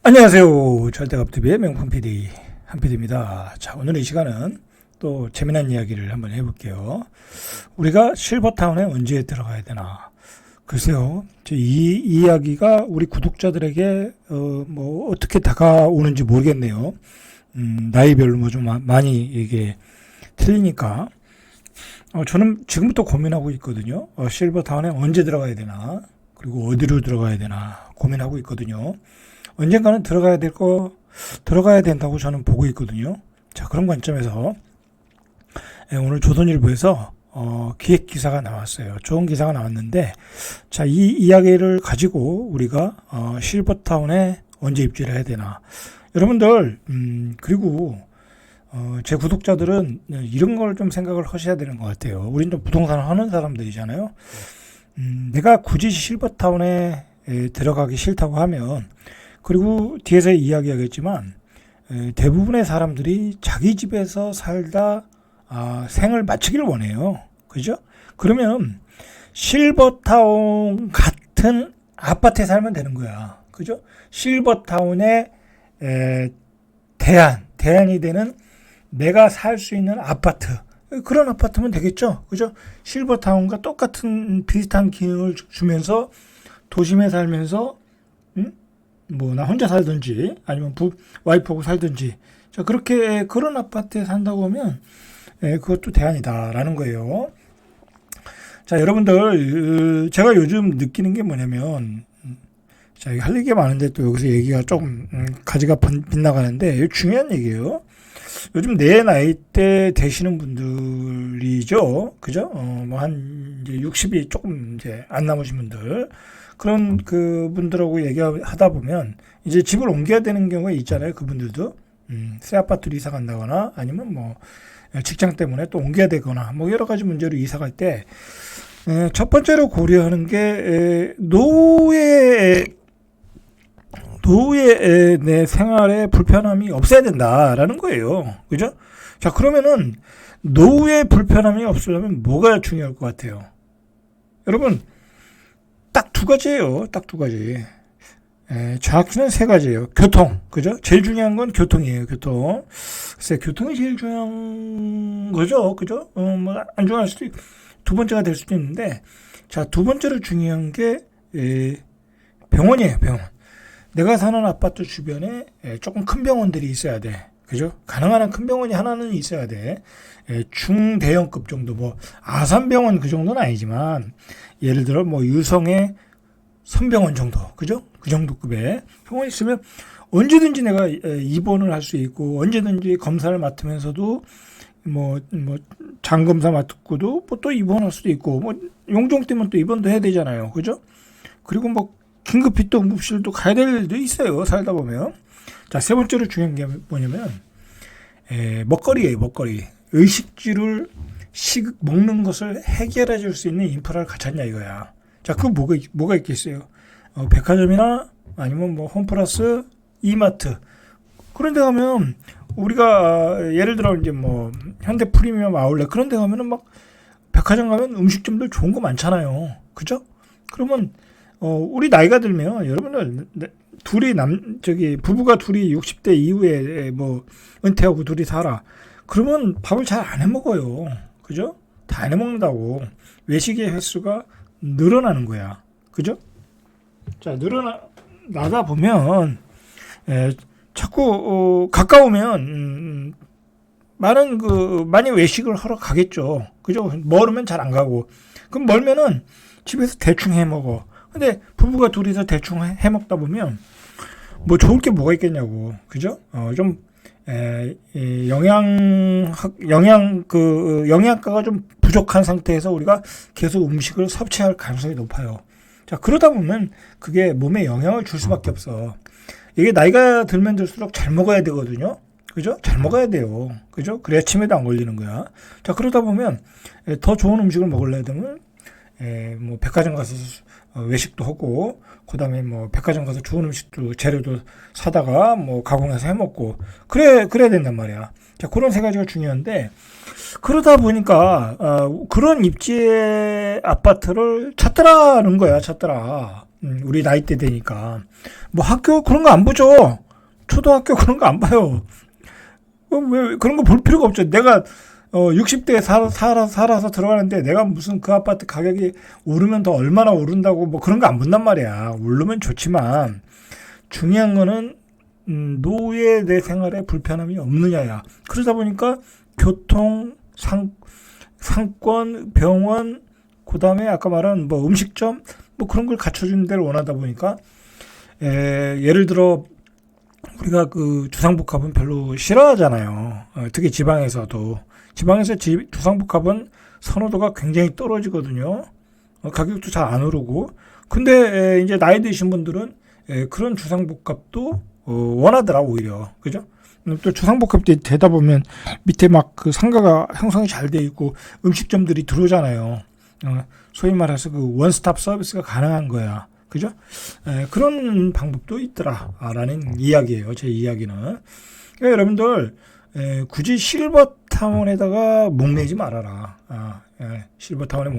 안녕하세요. 절대갑TV의 명품 PD 한PD입니다. 자, 오늘 이 시간은 또 재미난 이야기를 한번 해볼게요. 우리가 실버타운에 언제 들어가야 되나? 글쎄요, 이 이야기가 우리 구독자들에게 어떻게 다가오는지 모르겠네요. 나이별로 뭐 좀 많이 이게 틀리니까. 저는 지금부터 고민하고 있거든요. 실버타운에 언제 들어가야 되나? 그리고 어디로 들어가야 되나 고민하고 있거든요. 언젠가는 들어가야 된다고 저는 보고 있거든요. 자, 그런 관점에서 오늘 조선일보에서 기획 기사가 나왔어요. 좋은 기사가 나왔는데, 자, 이 이야기를 가지고 우리가 실버타운에 언제 입주를 해야 되나. 여러분들, 그리고 제 구독자들은 이런 걸 좀 생각을 하셔야 되는 것 같아요. 우린 좀 부동산을 하는 사람들이잖아요. 내가 굳이 실버타운에 들어가기 싫다고 하면, 그리고 뒤에서 이야기하겠지만 대부분의 사람들이 자기 집에서 살다 생을 마치기를 원해요. 그죠? 그러면 실버타운 같은 아파트에 살면 되는 거야. 그죠? 실버타운의 대안이 되는 내가 살 수 있는 아파트. 그런 아파트면 되겠죠. 그죠? 실버타운과 똑같은 비슷한 기능을 주면서 도심에 살면서 나 혼자 살든지 아니면 와이프하고 살든지, 자, 그렇게 그런 아파트에 산다고 하면 그것도 대안이다라는 거예요. 자, 여러분들, 제가 요즘 느끼는 게 뭐냐면, 자, 할 얘기가 많은데 또 여기서 얘기가 조금 가지가 빗나가는데 중요한 얘기예요. 요즘 내 나이대 되시는 분들이죠, 그죠? 이제 60이 조금 이제 안 남으신 분들, 그런 그분들하고 얘기하다 보면 이제 집을 옮겨야 되는 경우가 있잖아요. 그분들도 새 아파트로 이사 간다거나 아니면 직장 때문에 또 옮겨야 되거나 여러 가지 문제로 이사 갈 때 첫 번째로 고려하는 게 노후의 내 생활에 불편함이 없어야 된다라는 거예요. 그죠? 자, 그러면은 노후의 불편함이 없으려면 뭐가 중요할 것 같아요? 여러분, 딱 두 가지예요. 딱 두 가지. 정확히는 세 가지예요. 교통, 그죠? 제일 중요한 건 교통이에요. 교통. 글쎄, 교통이 제일 중요한 거죠, 그죠? 안 중요할 수도 두 번째가 될 수도 있는데, 자, 두 번째로 중요한 게 병원이에요. 병원. 내가 사는 아파트 주변에 조금 큰 병원들이 있어야 돼. 그죠? 가능한 한 큰 병원이 하나는 있어야 돼. 중대형급 정도, 아산병원 그 정도는 아니지만, 예를 들어, 유성의 선병원 정도, 그죠? 그 정도급의 병원이 있으면 언제든지 내가 입원을 할 수 있고, 언제든지 검사를 맡으면서도, 장검사 맡고도 또 입원할 수도 있고, 용종 때문에 또 입원도 해야 되잖아요. 그죠? 그리고 긴급히 또 응급실도 가야 될 일도 있어요. 살다 보면. 자, 세 번째로 중요한 게 뭐냐면, 먹거리예요, 먹거리. 의식주를 먹는 것을 해결해 줄 수 있는 인프라를 갖췄냐 이거야. 자, 그 뭐가 있겠어요? 백화점이나 아니면 홈플러스, 이마트. 그런 데 가면 우리가 예를 들어 이제 현대 프리미엄 아울렛 그런 데 가면은 백화점 가면 음식점들 좋은 거 많잖아요. 그죠? 그러면 우리 나이가 들면 여러분들 부부가 둘이 60대 이후에 은퇴하고 둘이 살아. 그러면 밥을 잘 안 해 먹어요. 그죠? 다 안 해 먹는다고. 외식의 횟수가 늘어나는 거야. 그죠? 자, 늘어나다 보면 자꾸 가까우면 많이 외식을 하러 가겠죠. 그죠? 멀으면 잘 안 가고. 그럼 멀면은 집에서 대충 해 먹어. 근데 부부가 둘이서 대충 해 먹다 보면 좋을 게 뭐가 있겠냐고. 그죠? 좀 영양가가 좀 부족한 상태에서 우리가 계속 음식을 섭취할 가능성이 높아요. 자, 그러다 보면 그게 몸에 영향을 줄 수밖에 없어. 이게 나이가 들면 들수록 잘 먹어야 되거든요. 그죠? 잘 먹어야 돼요. 그죠? 그래야 치매도 안 걸리는 거야. 자, 그러다 보면 더 좋은 음식을 먹으려면 백화점 가서 외식도 하고, 그 다음에 백화점 가서 좋은 음식도 재료도 사다가 가공해서 해 먹고, 그래야 된단 말이야. 자, 그런 세 가지가 중요한데, 그러다 보니까, 그런 입지의 아파트를 찾더라는 거야, 찾더라. 우리 나이대 되니까. 뭐 학교 그런 거 안 보죠. 초등학교 그런 거 안 봐요. 왜 그런 거 볼 필요가 없죠. 내가 60대에 살아서 들어가는데 내가 무슨 그 아파트 가격이 오르면 더 얼마나 오른다고 뭐 그런 거 안 본단 말이야. 오르면 좋지만 중요한 거는 노후에 내 생활에 불편함이 없느냐야. 그러다 보니까 교통, 상권, 병원, 그 다음에 아까 말한 뭐 음식점 뭐 그런 걸 갖춰주는 데를 원하다 보니까 예를 들어 우리가 그 주상복합은 별로 싫어하잖아요. 특히 지방에서 주상복합은 선호도가 굉장히 떨어지거든요. 가격도 잘 안 오르고. 근데 이제 나이 드신 분들은 그런 주상복합도 원하더라 오히려. 그죠? 또 주상복합이 되다 보면 밑에 막 그 상가가 형성이 잘 돼 있고 음식점들이 들어오잖아요. 소위 말해서 그 원스톱 서비스가 가능한 거야. 그죠? 그런 방법도 있더라라는 이야기예요. 제 이야기는. 그러니까 여러분들 굳이 실버타운에다가 목매지 말아라. 실버타운에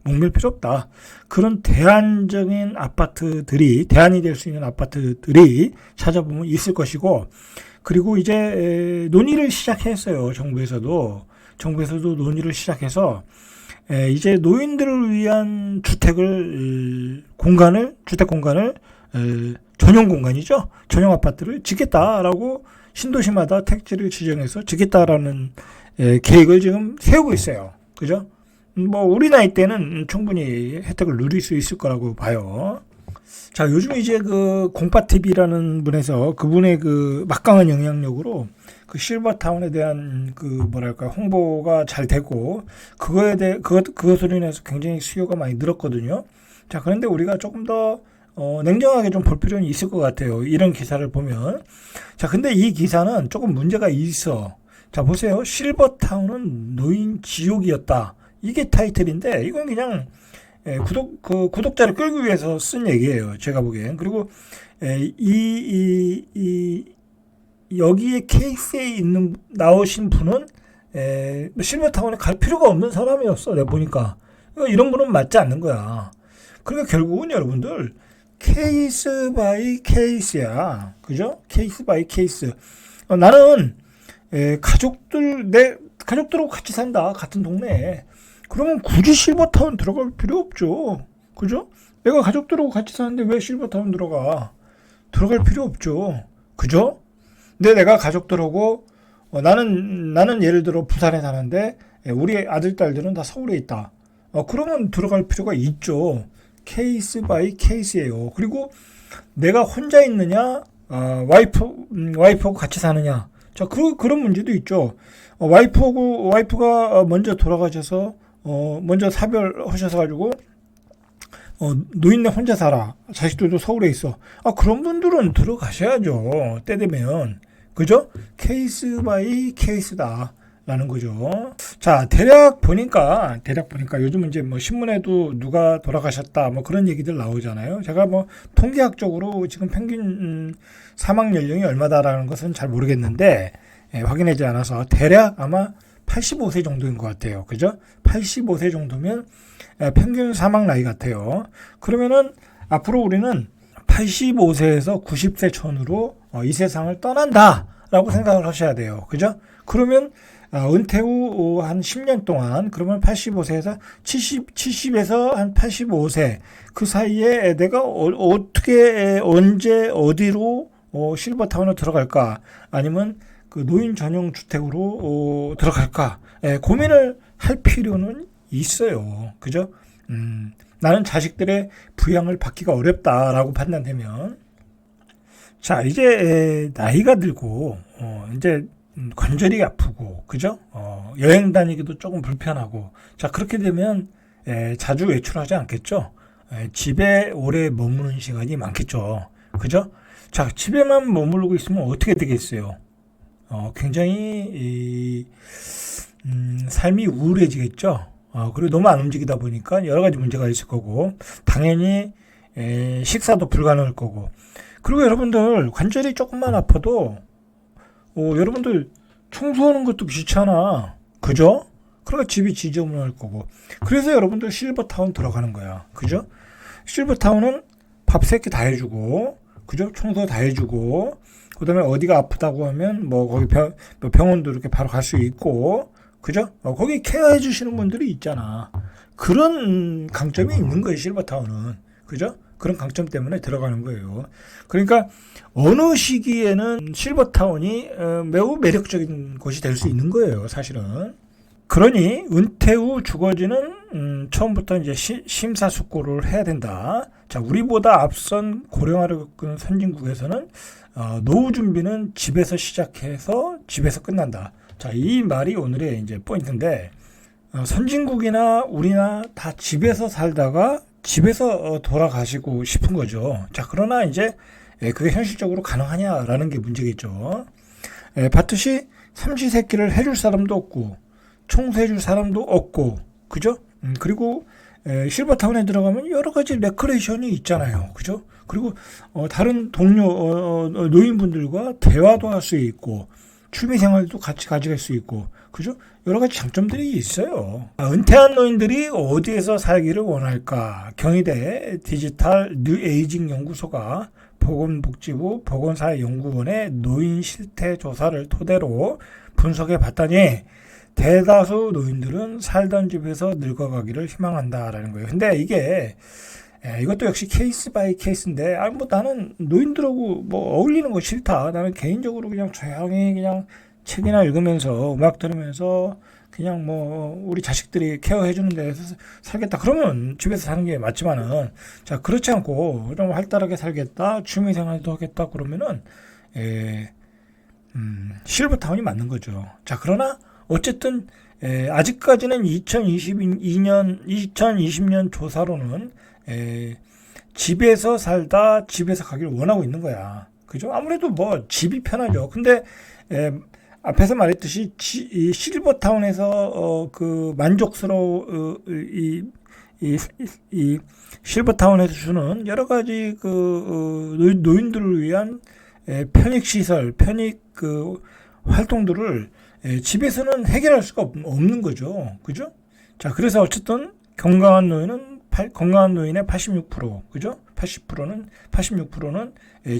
목맬 필요 없다. 그런 대안적인 아파트들이 대안이 될 수 있는 아파트들이 찾아보면 있을 것이고, 그리고 이제 논의를 시작했어요. 정부에서도 논의를 시작해서 이제 노인들을 위한 주택 공간을 전용 공간이죠. 전용 아파트를 짓겠다라고 신도시마다 택지를 지정해서 짓겠다라는 계획을 지금 세우고 있어요. 그죠? 뭐 우리 나이 때는 충분히 혜택을 누릴 수 있을 거라고 봐요. 자, 요즘 이제 그 공파TV라는 분에서 그분의 그 막강한 영향력으로 그 실버타운에 대한 그 뭐랄까 홍보가 잘 되고 그것으로 인해서 굉장히 수요가 많이 늘었거든요. 자, 그런데 우리가 조금 더 냉정하게 좀 볼 필요는 있을 것 같아요. 이런 기사를 보면. 자, 근데 이 기사는 조금 문제가 있어. 자, 보세요. 실버타운은 노인 지옥이었다. 이게 타이틀인데 이건 그냥 구독자를 끌기 위해서 쓴 얘기예요. 제가 보기엔. 그리고 여기에 케이스에 나오신 분은 실버타운에 갈 필요가 없는 사람이었어. 내가 보니까. 이런 분은 맞지 않는 거야. 그러니까 결국은 여러분들 케이스 바이 케이스야. 그죠? 케이스 바이 케이스. 나는 내 가족들하고 같이 산다. 같은 동네에. 그러면 굳이 실버타운 들어갈 필요 없죠. 그죠? 내가 가족들하고 같이 사는데 왜 실버타운 들어갈 필요 없죠. 그죠? 근데 내가 가족들하고 나는 예를 들어 부산에 사는데 우리 아들 딸들은 다 서울에 있다. 그러면 들어갈 필요가 있죠. 케이스 바이 케이스예요. 그리고 내가 혼자 있느냐, 와이프하고 같이 사느냐. 자, 그런 문제도 있죠. 와이프가 먼저 돌아가셔서 먼저 사별하셔서 가지고 노인네 혼자 살아. 자식들도 서울에 있어. 그런 분들은 들어가셔야죠. 때 되면. 그죠? 케이스 바이 케이스다. 라는 거죠. 자, 대략 보니까 요즘은 이제 뭐 신문에도 누가 돌아가셨다 뭐 그런 얘기들 나오잖아요. 제가 뭐 통계학적으로 지금 평균 사망 연령이 얼마다라는 것은 잘 모르겠는데 확인하지 않아서 대략 아마 85세 정도인 것 같아요. 그죠? 85세 정도면 평균 사망 나이 같아요. 그러면은 앞으로 우리는 85세에서 90세 전후로 이 세상을 떠난다라고 생각을 하셔야 돼요. 그죠? 그러면 은퇴 후 한 10년 동안 그러면 85세에서 70에서 한 85세 그 사이에 내가 어떻게 언제 어디로 실버타운으로 들어갈까 아니면 그 노인 전용 주택으로 들어갈까 고민을 할 필요는 있어요. 그죠? 나는 자식들의 부양을 받기가 어렵다라고 판단되면 자 이제 나이가 들고 이제 관절이 아프고 그죠? 여행 다니기도 조금 불편하고 자 그렇게 되면 자주 외출하지 않겠죠? 집에 오래 머무는 시간이 많겠죠. 그죠? 자 집에만 머무르고 있으면 어떻게 되겠어요? 굉장히 삶이 우울해지겠죠. 그리고 너무 안 움직이다 보니까 여러 가지 문제가 있을 거고 당연히 식사도 불가능할 거고 그리고 여러분들 관절이 조금만 아파도 여러분들 청소하는 것도 귀찮아. 그죠? 그러니까 집이 지저분할 거고. 그래서 여러분들 실버타운 들어가는 거야. 그죠? 실버타운은 밥 세끼 다 해주고, 그죠? 청소 다 해주고, 그 다음에 어디가 아프다고 하면 뭐 거기 병원도 이렇게 바로 갈 수 있고, 그죠? 거기 케어해 주시는 분들이 있잖아. 그런 강점이 있는 거예요, 실버타운은. 그죠? 그런 강점 때문에 들어가는 거예요. 그러니까 어느 시기에는 실버타운이 매우 매력적인 곳이 될 수 있는 거예요, 사실은. 그러니 은퇴 후 주거지는 처음부터 이제 심사숙고를 해야 된다. 자, 우리보다 앞선 고령화를 겪은 선진국에서는 노후 준비는 집에서 시작해서 집에서 끝난다. 자, 이 말이 오늘의 이제 포인트인데, 선진국이나 우리나 다 집에서 살다가 집에서 돌아가시고 싶은 거죠. 자, 그러나 이제 그게 현실적으로 가능하냐라는 게 문제겠죠. 봤듯이 삼시세끼를 해줄 사람도 없고 청소해줄 사람도 없고, 그죠? 그리고 실버타운에 들어가면 여러 가지 레크레이션이 있잖아요, 그죠? 그리고 다른 동료 노인분들과 대화도 할 수 있고 취미생활도 같이 가져갈 수 있고, 그죠? 여러 가지 장점들이 있어요. 은퇴한 노인들이 어디에서 살기를 원할까? 경희대 디지털 뉴에이징 연구소가 보건복지부 보건사회연구원의 노인 실태 조사를 토대로 분석해 봤더니 대다수 노인들은 살던 집에서 늙어가기를 희망한다라는 거예요. 근데 이게 이것도 역시 케이스 바이 케이스인데, 뭐 나는 노인들하고 뭐 어울리는 거 싫다. 나는 개인적으로 그냥 조용히 그냥 책이나 읽으면서 음악 들으면서 그냥 뭐 우리 자식들이 케어해 주는 데서 살겠다. 그러면 집에서 사는 게 맞지만은, 자, 그렇지 않고 좀 활달하게 살겠다, 취미 생활도 하겠다 그러면은 실버타운이 맞는 거죠. 자, 그러나 어쨌든 아직까지는 2020년 조사로는 집에서 살다 집에서 가기를 원하고 있는 거야. 그죠? 아무래도 뭐 집이 편하죠. 근데 앞에서 말했듯이 이 실버타운에서 그 이 실버타운에서 주는 여러 가지 그 노인들을 위한 편익 시설, 편익 그 활동들을 집에서는 해결할 수가 없는 거죠. 그죠? 자, 그래서 어쨌든 건강한 노인의 86%, 그죠? 86%는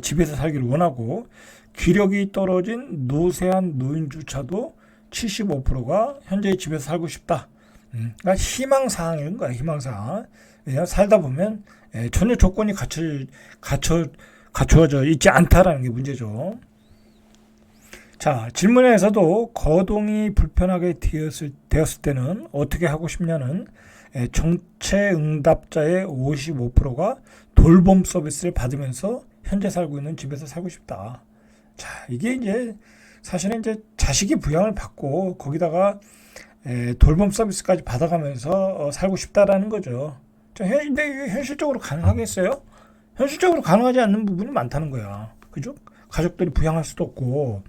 집에서 살기를 원하고, 기력이 떨어진 노쇠한 노인조차도 75%가 현재 집에서 살고 싶다. 그러니까 희망사항인 거야, 희망사항. 왜냐하면 살다 보면 전혀 조건이 갖추어져 있지 않다라는 게 문제죠. 자, 질문에서도 거동이 불편하게 되었을 때는 어떻게 하고 싶냐는 정체 응답자의 55%가 돌봄 서비스를 받으면서 현재 살고 있는 집에서 살고 싶다. 자, 이게 이제 사실은 이제 자식이 부양을 받고 거기다가 돌봄 서비스까지 받아가면서 살고 싶다라는 거죠. 자, 근데 이게 현실적으로 가능하겠어요? 현실적으로 가능하지 않는 부분이 많다는 거야. 그죠? 가족들이 부양할 수도 없고,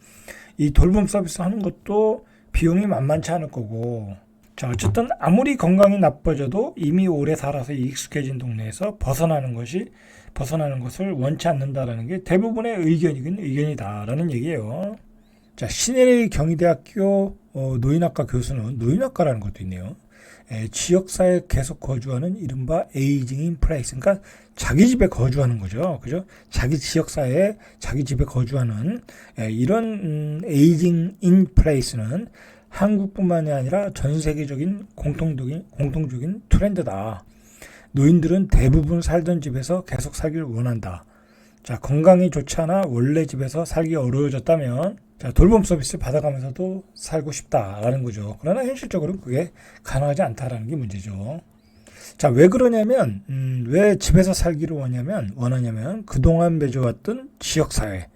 이 돌봄 서비스 하는 것도 비용이 만만치 않을 거고. 자, 어쨌든 아무리 건강이 나빠져도 이미 오래 살아서 익숙해진 동네에서 벗어나는 것을 원치 않는다라는 게 대부분의 의견이다라는 얘기예요. 자, 신혜리 경희대학교 노인학과 교수는, 노인학과라는 것도 있네요. 지역사회에 계속 거주하는 이른바 에이징 인 플레이스, 그러니까 자기 집에 거주하는 거죠. 그죠? 자기 지역사회에 자기 집에 거주하는 이런 에이징 인 플레이스는 한국뿐만이 아니라 전 세계적인 공통적인 트렌드다. 노인들은 대부분 살던 집에서 계속 살기를 원한다. 자, 건강이 좋지 않아 원래 집에서 살기 어려워졌다면, 자, 돌봄 서비스 받아가면서도 살고 싶다라는 거죠. 그러나 현실적으로 그게 가능하지 않다라는 게 문제죠. 자, 왜 그러냐면, 왜 집에서 살기를 원하냐면 그동안 맺어왔던 지역사회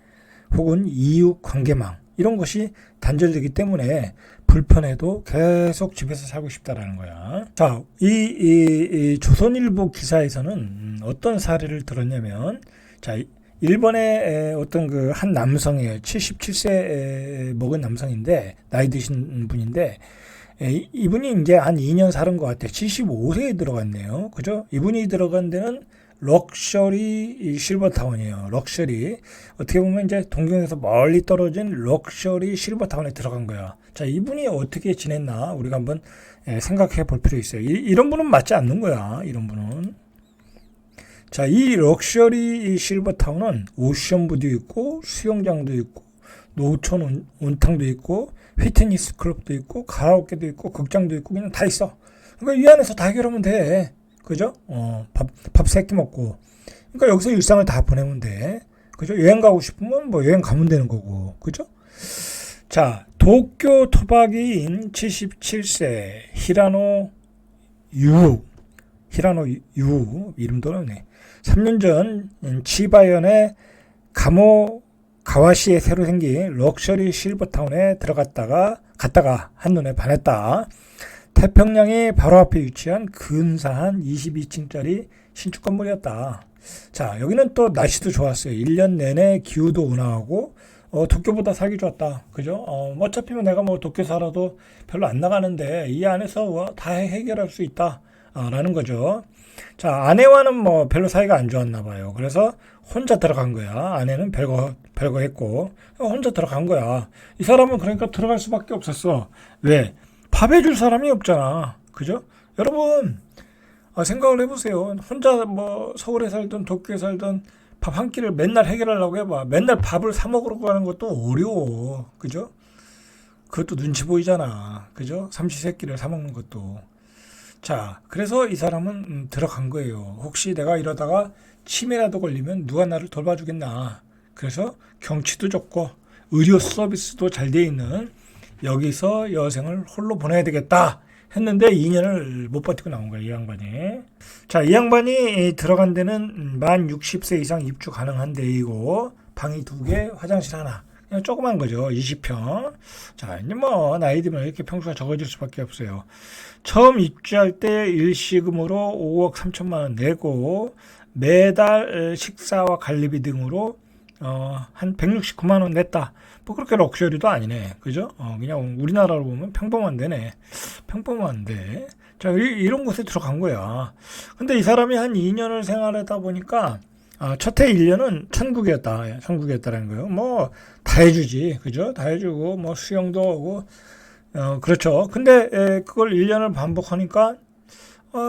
혹은 이웃 관계망, 이런 것이 단절되기 때문에 불편해도 계속 집에서 살고 싶다라는 거야. 자, 이 조선일보 기사에서는 어떤 사례를 들었냐면, 자, 일본의 어떤 그 한 남성이에요. 77세 먹은 남성인데, 나이 드신 분인데, 이분이 이제 한 2년 살은 것 같아요. 75세에 들어갔네요. 그죠? 이분이 들어간 데는 럭셔리 실버타운이에요. 럭셔리. 어떻게 보면 이제 동경에서 멀리 떨어진 럭셔리 실버타운에 들어간 거야. 자, 이분이 어떻게 지냈나 우리가 한번 생각해 볼 필요 있어요. 이런 분은 맞지 않는 거야. 이런 분은. 자, 이 럭셔리 실버타운은 오션뷰도 있고 수영장도 있고 노천 온탕도 있고 피트니스 클럽도 있고 가라오케도 있고 극장도 있고 그냥 다 있어. 그러니까 이 안에서 다 해결하면 돼. 그죠? 밥 3끼 먹고. 그러니까 여기서 일상을 다 보내면 돼. 그죠? 여행 가고 싶으면 뭐 여행 가면 되는 거고. 그죠? 자, 도쿄 토박이인 77세 히라노 유 이름도 어렵네. 3년 전 치바현의 가와시에 새로 생긴 럭셔리 실버타운에 갔다가 한눈에 반했다. 태평양의 바로 앞에 위치한 근사한 22층짜리 신축 건물이었다. 자, 여기는 또 날씨도 좋았어요. 1년 내내 기후도 온화하고 도쿄보다 살기 좋았다. 그죠? 어차피 내가 뭐 도쿄 살아도 별로 안 나가는데 이 안에서 다 해결할 수 있다. 라는 거죠. 자, 아내와는 뭐 별로 사이가 안 좋았나 봐요. 그래서 혼자 들어간 거야. 아내는 별거 했고 혼자 들어간 거야. 이 사람은 그러니까 들어갈 수밖에 없었어. 왜? 밥 해줄 사람이 없잖아. 그죠? 여러분 생각을 해보세요. 혼자 뭐 서울에 살든 도쿄에 살든 밥 한 끼를 맨날 해결하려고 해봐. 맨날 밥을 사 먹으러 가는 것도 어려워. 그죠? 그것도 눈치 보이잖아. 그죠? 삼시세끼를 사 먹는 것도. 자, 그래서 이 사람은 들어간 거예요. 혹시 내가 이러다가 치매라도 걸리면 누가 나를 돌봐주겠나. 그래서 경치도 좋고 의료 서비스도 잘 돼 있는 여기서 여생을 홀로 보내야 되겠다 했는데 2년을 못 버티고 나온 거예요, 이 양반이. 자, 이 양반이 들어간 데는 만 60세 이상 입주 가능한 데이고 방이 2개, 화장실 하나. 그냥 조그만 거죠. 20평. 자, 이제 뭐 나이 들면 이렇게 평수가 적어질 수밖에 없어요. 처음 입주할 때 일시금으로 5억 3천만 원 내고 매달 식사와 관리비 등으로 한 169만 원 냈다. 뭐 그렇게 럭셔리도 아니네. 그죠? 그냥 우리나라로 보면 평범한 데네. 평범한데. 자, 이런 곳에 들어간 거야. 근데 이 사람이 한 2년을 생활하다 보니까 첫해 1년은 천국이었다라는 거예요. 뭐 다 해주지. 그죠? 다 해주고 뭐 수영도 하고 그렇죠. 근데 그걸 1년을 반복하니까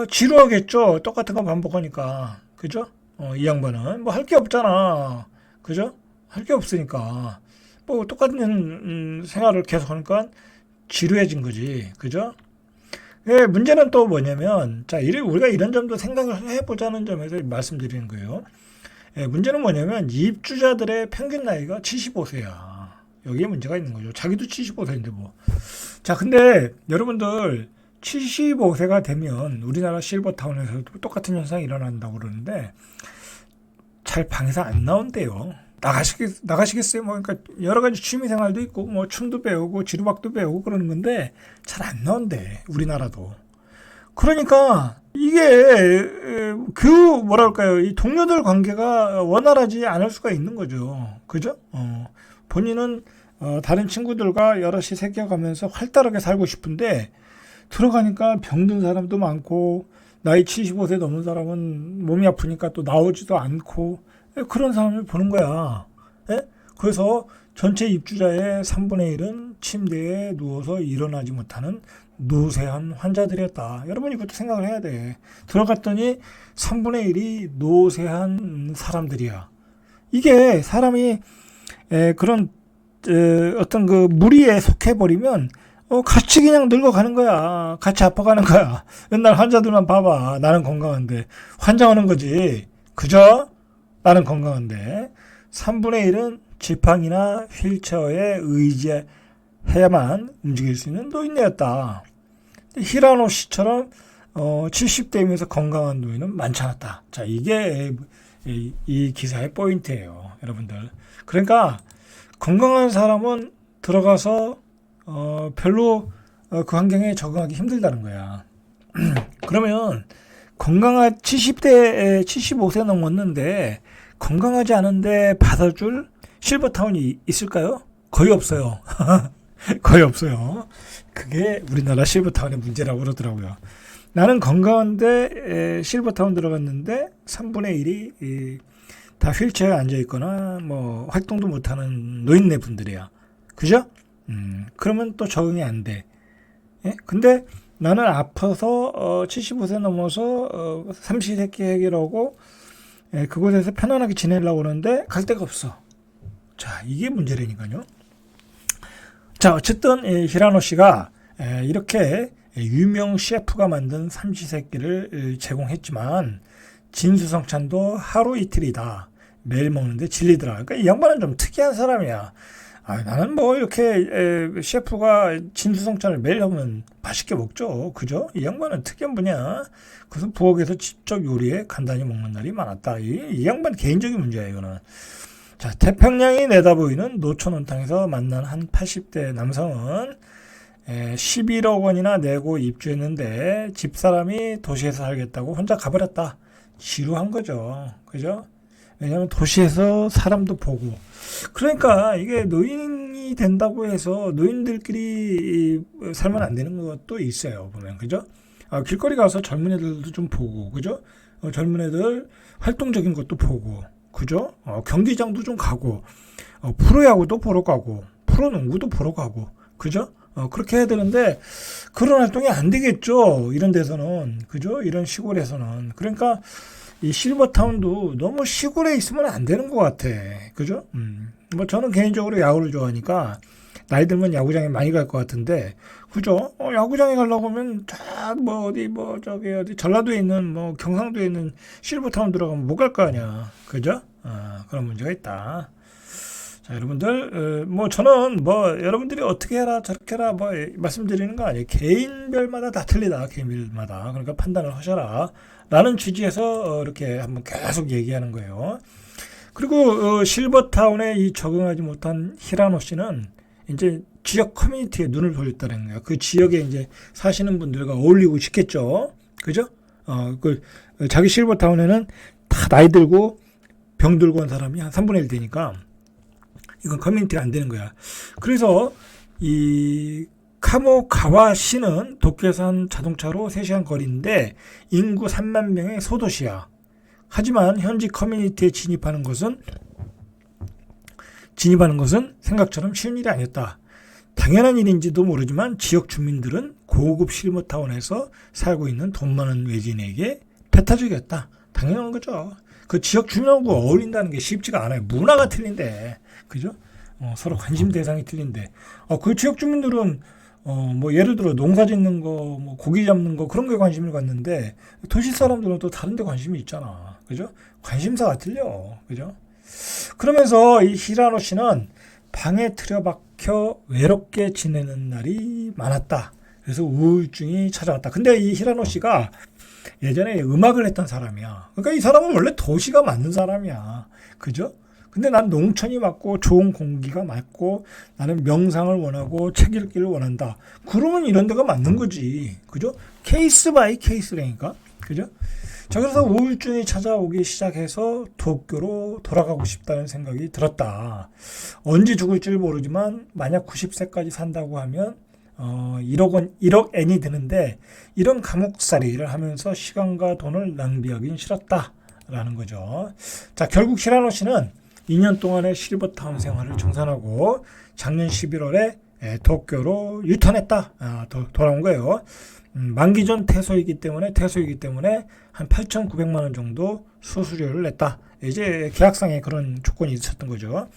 지루하겠죠. 똑같은 거 반복하니까. 그죠? 이 양반은 뭐 할 게 없잖아. 그죠? 할 게 없으니까 뭐 똑같은 생활을 계속 하니까 지루해진 거지. 그죠? 문제는 또 뭐냐면 자, 우리가 이런 점도 생각을 해보자는 점에서 말씀드리는 거예요. 문제는 뭐냐면 입주자들의 평균 나이가 75세야. 여기에 문제가 있는 거죠. 자기도 75세인데 뭐. 자, 근데 여러분들 75세가 되면 우리나라 실버타운에서도 똑같은 현상이 일어난다고 그러는데 잘 방에서 안 나온대요. 나가시겠어요? 뭐, 그러니까 여러 가지 취미 생활도 있고, 뭐, 춤도 배우고, 지루박도 배우고 그러는 건데, 잘 안 나온대, 우리나라도. 그러니까, 이게, 뭐랄까요, 이 동료들 관계가 원활하지 않을 수가 있는 거죠. 그죠? 본인은, 다른 친구들과 여럿이 새겨가면서 활달하게 살고 싶은데, 들어가니까 병든 사람도 많고, 나이 75세 넘은 사람은 몸이 아프니까 또 나오지도 않고, 그런 사람을 보는 거야. 그래서 전체 입주자의 3분의 1은 침대에 누워서 일어나지 못하는 노쇠한 환자들이었다. 여러분 이것도 생각을 해야 돼. 들어갔더니 3분의 1이 노쇠한 사람들이야. 이게 사람이 그런 어떤 그 무리에 속해버리면 같이 그냥 늙어가는 거야. 같이 아파가는 거야. 맨날 환자들만 봐봐. 나는 건강한데 환장하는 거지. 그죠? 나는 건강한데 3분의 1은 지팡이나 휠체어에 의지해야만 움직일 수 있는 노인네였다. 히라노 씨처럼 70대이면서 건강한 노인은 많지 않았다. 자, 이게 이 기사의 포인트예요, 여러분들. 그러니까 건강한 사람은 들어가서 별로 그 환경에 적응하기 힘들다는 거야. 그러면 75세 넘었는데 건강하지 않은데 받아줄 실버타운이 있을까요? 거의 없어요. 거의 없어요. 그게 우리나라 실버타운의 문제라고 그러더라고요. 나는 건강한데 실버타운 들어갔는데 3분의 1이 다 휠체어에 앉아있거나 뭐 활동도 못하는 노인네 분들이야. 그죠? 그러면 또 적응이 안 돼. 근데 나는 아파서 75세 넘어서 삼시세끼 해결하고 그곳에서 편안하게 지내려고 그러는데 갈 데가 없어. 자, 이게 문제라니까요. 자, 어쨌든 히라노 씨가 이렇게 유명 셰프가 만든 삼시세끼를 제공했지만 진수성찬도 하루 이틀이다. 매일 먹는데 질리더라. 그러니까 이 양반은 좀 특이한 사람이야. 나는 뭐 이렇게 셰프가 진수성찬을 매일 하면 맛있게 먹죠. 그죠? 이 양반은 특이한 분이야. 그래서 부엌에서 직접 요리해 간단히 먹는 날이 많았다. 이 양반 개인적인 문제야, 이거는. 자, 태평양이 내다보이는 노천 원탕에서 만난 한 80대 남성은 11억 원이나 내고 입주했는데 집사람이 도시에서 살겠다고 혼자 가버렸다. 지루한 거죠. 그죠? 왜냐면 도시에서 사람도 보고. 그러니까 이게 노인이 된다고 해서 노인들끼리 살면 안 되는 것도 있어요. 보면. 그죠? 길거리 가서 젊은 애들도 좀 보고. 그죠? 젊은 애들 활동적인 것도 보고. 그죠? 경기장도 좀 가고. 프로야구도 보러 가고. 프로농구도 보러 가고. 그죠? 그렇게 해야 되는데 그런 활동이 안 되겠죠. 이런 데서는. 그죠? 이런 시골에서는. 그러니까 이 실버타운도 너무 시골에 있으면 안 되는 것 같아. 그죠? 뭐 저는 개인적으로 야구를 좋아하니까 나이 들면 야구장에 많이 갈 것 같은데, 그죠? 야구장에 가려고 하면 뭐 어디 전라도에 있는 뭐 경상도에 있는 실버타운 들어가면 못 갈 거 아니야. 그죠? 그런 문제가 있다. 자, 여러분들, 뭐 저는 뭐 여러분들이 어떻게 해라 저렇게 해라 뭐 말씀드리는 거 아니에요. 개인별마다 다 틀리다. 개인별마다. 그러니까 판단을 하셔라 라는 취지에서 이렇게 한번 계속 얘기하는 거예요. 그리고 실버타운에 이 적응하지 못한 히라노 씨는 이제 지역 커뮤니티에 눈을 돌렸다는 거예요. 그 지역에 이제 사시는 분들과 어울리고 싶겠죠. 그죠? 자기 실버타운에는 다 나이 들고 병 들고 온 사람이 한 3분의 1 되니까 이건 커뮤니티가 안 되는 거야. 그래서 이 카모가와시는 도쿄에서 한 자동차로 3시간 거리인데 인구 3만 명의 소도시야. 하지만 현지 커뮤니티에 진입하는 것은 생각처럼 쉬운 일이 아니었다. 당연한 일인지도 모르지만 지역 주민들은 고급 실버타운에서 살고 있는 돈 많은 외지인에게 배타적이었다. 당연한 거죠. 그 지역 주민하고 어울린다는 게 쉽지가 않아요. 문화가 틀린데. 그죠? 서로 관심 대상이 틀린데. 그 지역 주민들은 뭐 예를 들어 농사 짓는 거, 뭐 고기 잡는 거 그런 거에 관심을 갖는데 도시 사람들은 또 다른 데 관심이 있잖아. 그죠? 관심사가 틀려. 그죠? 그러면서 이 히라노 씨는 방에 틀어박혀 외롭게 지내는 날이 많았다. 그래서 우울증이 찾아왔다. 근데 이 히라노 씨가 예전에 음악을 했던 사람이야. 그러니까 이 사람은 원래 도시가 맞는 사람이야. 그죠? 근데 난 농촌이 맞고 좋은 공기가 맞고 나는 명상을 원하고 책 읽기를 원한다. 그러면 이런 데가 맞는 거지. 그죠? 케이스 바이 케이스라니까. 그죠? 자, 그래서 우울증이 찾아오기 시작해서 도쿄로 돌아가고 싶다는 생각이 들었다. 언제 죽을지를 모르지만 만약 90세까지 산다고 하면 1억 엔이 드는데 이런 감옥살이를 하면서 시간과 돈을 낭비하긴 싫었다라는 거죠. 자, 결국 히라노 씨는 2년 동안의 실버타운 생활을 정산하고 작년 11월에 도쿄로 유턴했다. 돌아온 거예요. 만기 전 퇴소이기 때문에 한 8,900만 원 정도 수수료를 냈다. 이제 계약상에 그런 조건이 있었던 거죠.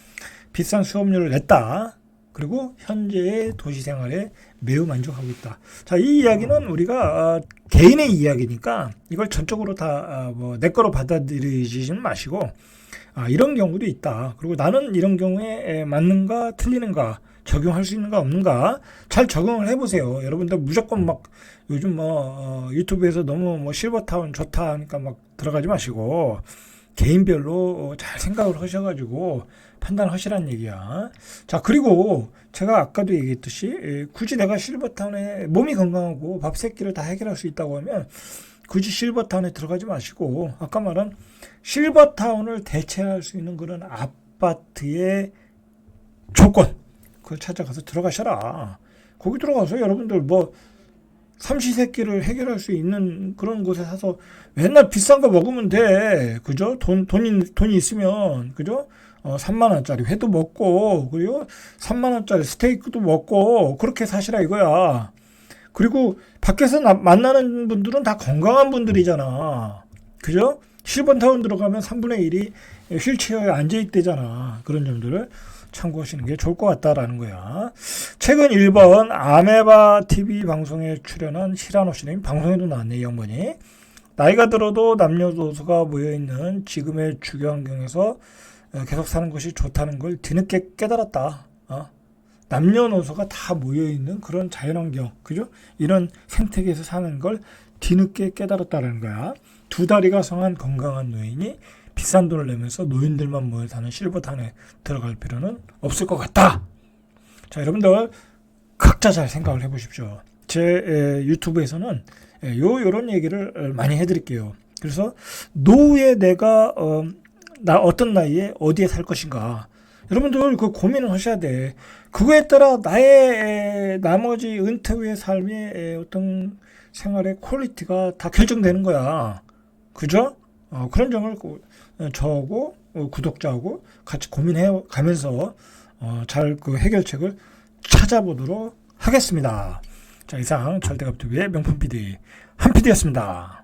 비싼 수업료를 냈다. 그리고 현재의 도시 생활에 매우 만족하고 있다. 자, 이 이야기는 우리가 개인의 이야기니까 이걸 전적으로 다 내 거로 받아들이지는 마시고 이런 경우도 있다. 그리고 나는 이런 경우에 맞는가 틀리는가 적용할 수 있는가 없는가 잘 적용을 해보세요. 여러분들 무조건 막 요즘 유튜브에서 너무 뭐 실버타운 좋다 하니까 막 들어가지 마시고 개인별로 잘 생각을 하셔가지고 판단하시란 얘기야. 자, 그리고 제가 아까도 얘기했듯이 굳이 내가 실버타운에 몸이 건강하고 밥 세 끼를 다 해결할 수 있다고 하면 굳이 실버타운에 들어가지 마시고 아까 말한 실버타운을 대체할 수 있는 그런 아파트의 조건 그걸 찾아가서 들어가셔라. 거기 들어가서 여러분들 뭐 삼시세끼를 해결할 수 있는 그런 곳에 사서 맨날 비싼 거 먹으면 돼. 그죠? 돈이 있으면 그죠? 3만 원짜리 회도 먹고 그리고 3만 원짜리 스테이크도 먹고 그렇게 사시라 이거야. 그리고 밖에서 만나는 분들은 다 건강한 분들이잖아. 그죠? 실버타운 들어가면 3분의 1이 휠체어에 앉아있대잖아. 그런 점들을 참고하시는 게 좋을 것 같다라는 거야. 최근 1번 아메바 TV 방송에 출연한 시라노 씨는 방송에도 나왔네, 이 양반이. 나이가 들어도 남녀노소가 모여있는 지금의 주거 환경에서 계속 사는 것이 좋다는 걸 뒤늦게 깨달았다. 남녀노소가 다 모여있는 그런 자연환경, 그죠? 이런 생태계에서 사는 걸 뒤늦게 깨달았다는 거야. 두 다리가 성한 건강한 노인이 비싼 돈을 내면서 노인들만 모여 사는 실버타운에 들어갈 필요는 없을 것 같다. 자, 여러분들 각자 잘 생각을 해보십시오. 제 유튜브에서는 요런 얘기를 많이 해드릴게요. 그래서 노후에 내가 어떤 나이에 어디에 살 것인가, 여러분들 그 고민을 하셔야 돼. 그거에 따라 나의 나머지 은퇴 후의 삶의 어떤 생활의 퀄리티가 다 결정되는 거야. 그죠? 그런 점을 저하고 구독자하고 같이 고민해 가면서 잘 그 해결책을 찾아보도록 하겠습니다. 자, 이상 절대갑TV의 명품 PD 한 PD였습니다.